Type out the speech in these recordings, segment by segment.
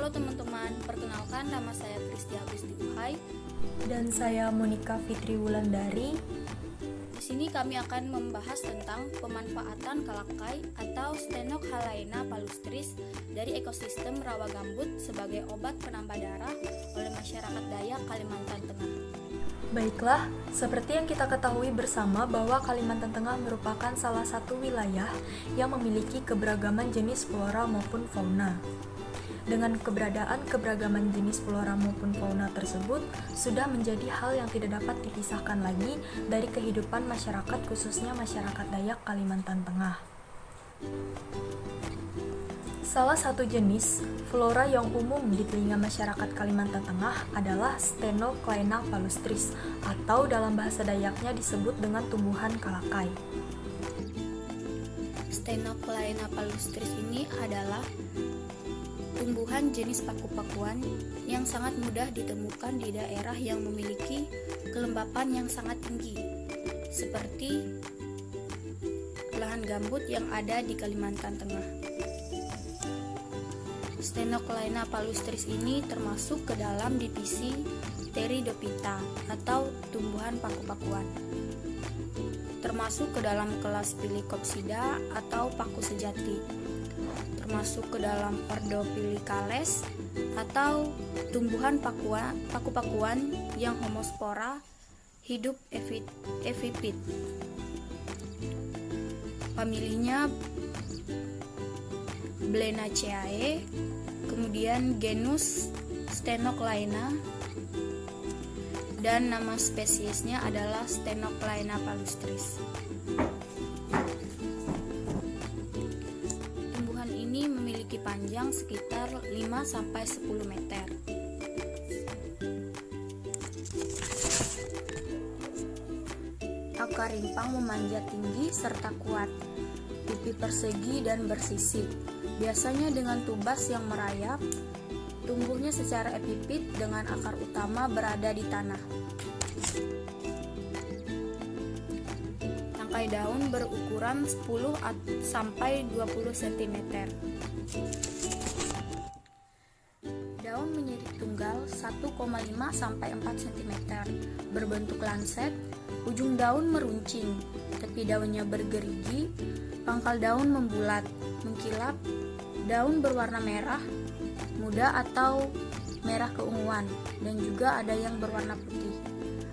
Halo teman-teman, perkenalkan nama saya Kristi Agusti Uhai. Dan saya Monika Fitri Wulandari. Di sini kami akan membahas tentang pemanfaatan kalakai atau Stenocalaena palustris dari ekosistem rawa gambut sebagai obat penambah darah oleh masyarakat Dayak Kalimantan Tengah. Baiklah, seperti yang kita ketahui bersama bahwa Kalimantan Tengah merupakan salah satu wilayah yang memiliki keberagaman jenis flora maupun fauna. Dengan keberagaman jenis flora maupun fauna tersebut sudah menjadi hal yang tidak dapat dipisahkan lagi dari kehidupan masyarakat, khususnya masyarakat Dayak Kalimantan Tengah. Salah satu jenis flora yang umum di telinga masyarakat Kalimantan Tengah adalah Stenocalaena palustris atau dalam bahasa Dayaknya disebut dengan tumbuhan kalakai. Stenocalaena palustris ini adalah tumbuhan jenis paku-pakuan yang sangat mudah ditemukan di daerah yang memiliki kelembapan yang sangat tinggi, seperti lahan gambut yang ada di Kalimantan Tengah. Stenocalaena palustris ini termasuk ke dalam divisi Pteridophyta atau tumbuhan paku-pakuan, termasuk ke dalam kelas Filicopsida atau paku sejati, termasuk ke dalam ordo Filicales atau tumbuhan paku-pakuan yang homospora, hidup epifit. Familinya Blenacceae, kemudian genus Stenocalaena, dan nama spesiesnya adalah Stenocalaena palustris. Tumbuhan ini memiliki panjang sekitar 5-10 meter. Akar rimpang memanjat tinggi serta kuat, pipi persegi dan bersisik, biasanya dengan tubas yang merayap. Tumbuhnya secara epifit dengan akar utama berada di tanah. Tangkai daun berukuran 10-20 cm. Daun menyirip tunggal 1,5-4 cm, berbentuk lanset, ujung daun meruncing, tepi daunnya bergerigi, pangkal daun membulat, mengkilap, daun berwarna merah muda atau merah keunguan, dan juga ada yang berwarna putih.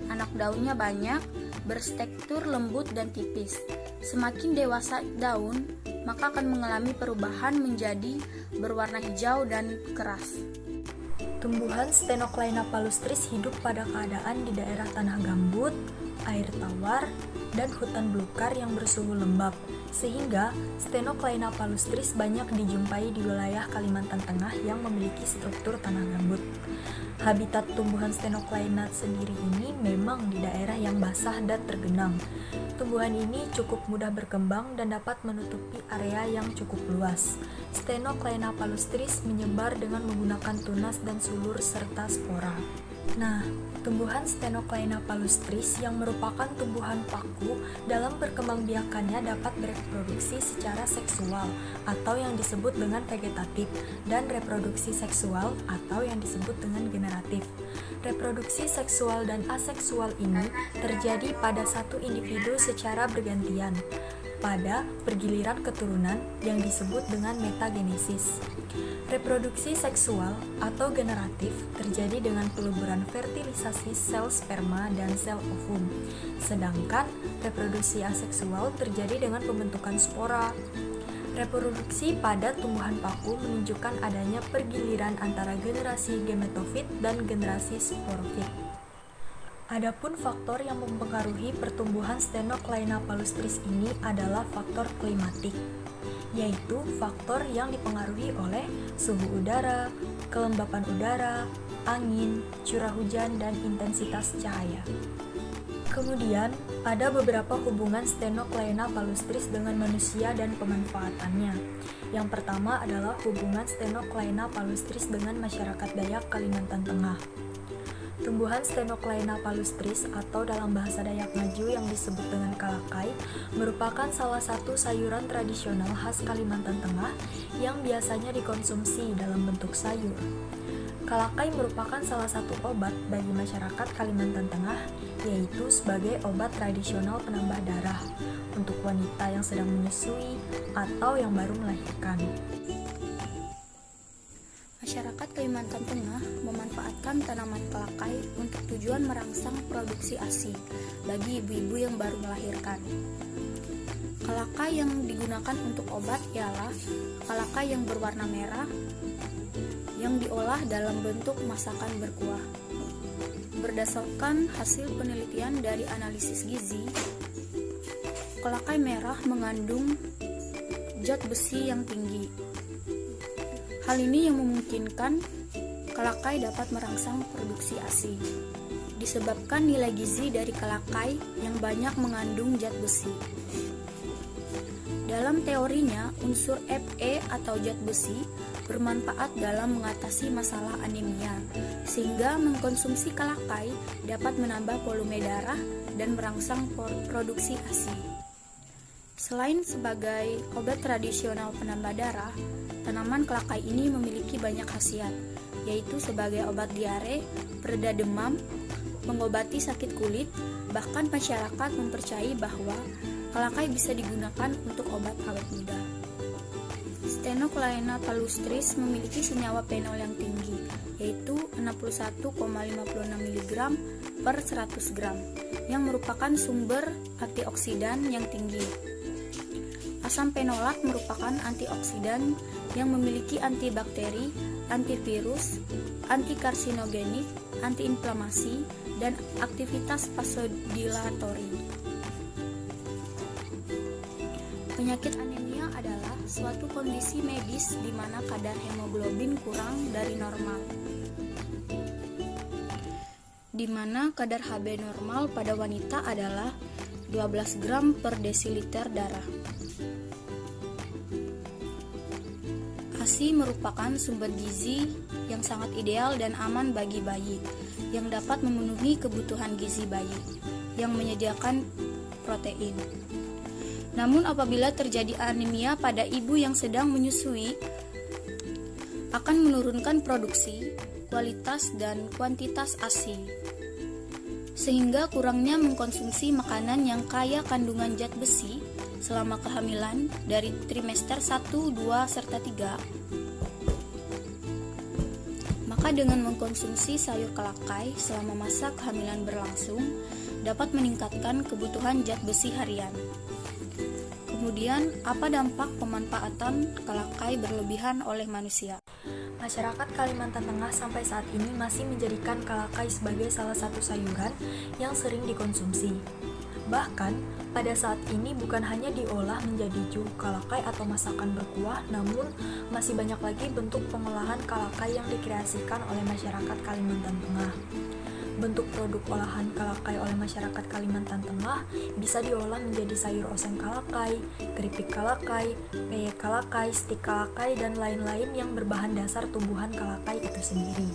Anak daunnya banyak, bertekstur lembut dan tipis. Semakin dewasa daun, maka akan mengalami perubahan menjadi berwarna hijau dan keras. Tumbuhan Stenocalaena palustris hidup pada keadaan di daerah tanah gambut, air tawar, dan hutan belukar yang bersuhu lembab, sehingga Stenocalaena palustris banyak dijumpai di wilayah Kalimantan Tengah yang memiliki struktur tanah gambut. Habitat tumbuhan Stenocalaena sendiri ini memang di daerah yang basah dan tergenang. Tumbuhan ini cukup mudah berkembang dan dapat menutupi area yang cukup luas. Stenocalaena palustris menyebar dengan menggunakan tunas dan sulur serta spora. Nah, tumbuhan Stenocalaena palustris yang merupakan tumbuhan paku dalam perkembangbiakannya dapat bereproduksi secara seksual atau yang disebut dengan vegetatif, dan reproduksi seksual atau yang disebut dengan generatif. Reproduksi seksual dan aseksual ini terjadi pada satu individu secara bergantian pada pergiliran keturunan yang disebut dengan metagenesis. Reproduksi seksual atau generatif terjadi dengan peluburan fertilisasi sel sperma dan sel ovum, sedangkan reproduksi aseksual terjadi dengan pembentukan spora. Reproduksi pada tumbuhan paku menunjukkan adanya pergiliran antara generasi gametofit dan generasi sporofit. Adapun faktor yang mempengaruhi pertumbuhan Stenocalaena palustris ini adalah faktor klimatik, yaitu faktor yang dipengaruhi oleh suhu udara, kelembapan udara, angin, curah hujan, dan intensitas cahaya. Kemudian, ada beberapa hubungan Stenocalaena palustris dengan manusia dan pemanfaatannya. Yang pertama adalah hubungan Stenocalaena palustris dengan masyarakat Dayak Kalimantan Tengah. Tumbuhan Stenoclaina palustris atau dalam bahasa Dayak Ngaju yang disebut dengan kalakai merupakan salah satu sayuran tradisional khas Kalimantan Tengah yang biasanya dikonsumsi dalam bentuk sayur. Kalakai merupakan salah satu obat bagi masyarakat Kalimantan Tengah, yaitu sebagai obat tradisional penambah darah untuk wanita yang sedang menyusui atau yang baru melahirkan. Masyarakat Kalimantan Tengah memanfaatkan tanaman kalakai untuk tujuan merangsang produksi ASI bagi ibu-ibu yang baru melahirkan. Kalakai yang digunakan untuk obat ialah kalakai yang berwarna merah yang diolah dalam bentuk masakan berkuah. Berdasarkan hasil penelitian dari analisis gizi, kalakai merah mengandung zat besi yang tinggi. Hal ini yang memungkinkan kalakai dapat merangsang produksi ASI, disebabkan nilai gizi dari kalakai yang banyak mengandung zat besi. Dalam teorinya, unsur Fe atau zat besi bermanfaat dalam mengatasi masalah anemia, sehingga mengkonsumsi kalakai dapat menambah volume darah dan merangsang produksi ASI. Selain sebagai obat tradisional penambah darah, tanaman kalakai ini memiliki banyak khasiat, yaitu sebagai obat diare, pereda demam, mengobati sakit kulit, bahkan masyarakat mempercayai bahwa kalakai bisa digunakan untuk obat awet muda. Stenoclaina palustris memiliki senyawa fenol yang tinggi, yaitu 61,56 mg per 100 gram, yang merupakan sumber antioksidan yang tinggi. Asam fenolat merupakan antioksidan yang memiliki antibakteri, antivirus, antikarsinogenik, antiinflamasi, dan aktivitas vasodilatori. Penyakit anemia adalah suatu kondisi medis di mana kadar hemoglobin kurang dari normal, di mana kadar Hb normal pada wanita adalah 12 gram per desiliter darah. ASI merupakan sumber gizi yang sangat ideal dan aman bagi bayi, yang dapat memenuhi kebutuhan gizi bayi, yang menyediakan protein. Namun apabila terjadi anemia pada ibu yang sedang menyusui, akan menurunkan produksi, kualitas, dan kuantitas ASI, sehingga kurangnya mengkonsumsi makanan yang kaya kandungan zat besi selama kehamilan dari trimester 1, 2, serta 3. Maka dengan mengkonsumsi sayur kalakai selama masa kehamilan berlangsung dapat meningkatkan kebutuhan zat besi harian. Kemudian, apa dampak pemanfaatan kalakai berlebihan oleh manusia? Masyarakat Kalimantan Tengah sampai saat ini masih menjadikan kalakai sebagai salah satu sayuran yang sering dikonsumsi. Bahkan, pada saat ini bukan hanya diolah menjadi jus kalakai atau masakan berkuah, namun masih banyak lagi bentuk pengolahan kalakai yang dikreasikan oleh masyarakat Kalimantan Tengah. Bentuk produk olahan kalakai oleh masyarakat Kalimantan Tengah bisa diolah menjadi sayur oseng kalakai, keripik kalakai, peyek kalakai, stik kalakai, dan lain-lain yang berbahan dasar tumbuhan kalakai itu sendiri.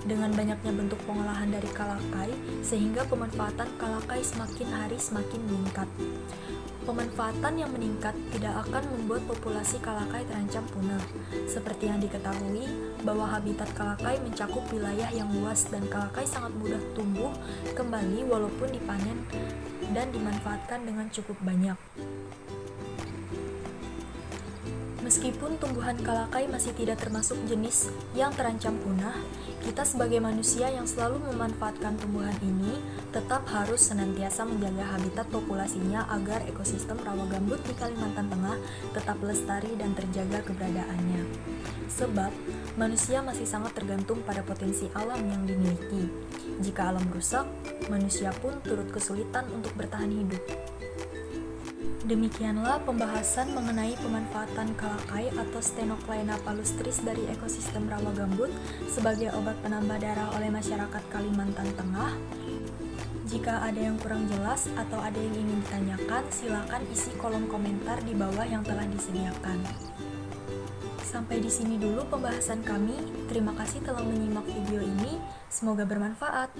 Dengan banyaknya bentuk pengolahan dari kalakai, sehingga pemanfaatan kalakai semakin hari semakin meningkat. Pemanfaatan yang meningkat tidak akan membuat populasi kalakai terancam punah. Seperti yang diketahui, bahwa habitat kalakai mencakup wilayah yang luas dan kalakai sangat mudah tumbuh kembali walaupun dipanen dan dimanfaatkan dengan cukup banyak. Meskipun tumbuhan kalakai masih tidak termasuk jenis yang terancam punah, kita sebagai manusia yang selalu memanfaatkan tumbuhan ini tetap harus senantiasa menjaga habitat populasinya agar ekosistem rawa gambut di Kalimantan Tengah tetap lestari dan terjaga keberadaannya. Sebab, manusia masih sangat tergantung pada potensi alam yang dimiliki. Jika alam rusak, manusia pun turut kesulitan untuk bertahan hidup. Demikianlah pembahasan mengenai pemanfaatan kalakai atau Stenoclaina palustris dari ekosistem rawa gambut sebagai obat penambah darah oleh masyarakat Kalimantan Tengah. Jika ada yang kurang jelas atau ada yang ingin ditanyakan, silakan isi kolom komentar di bawah yang telah disediakan. Sampai di sini dulu pembahasan kami. Terima kasih telah menyimak video ini. Semoga bermanfaat.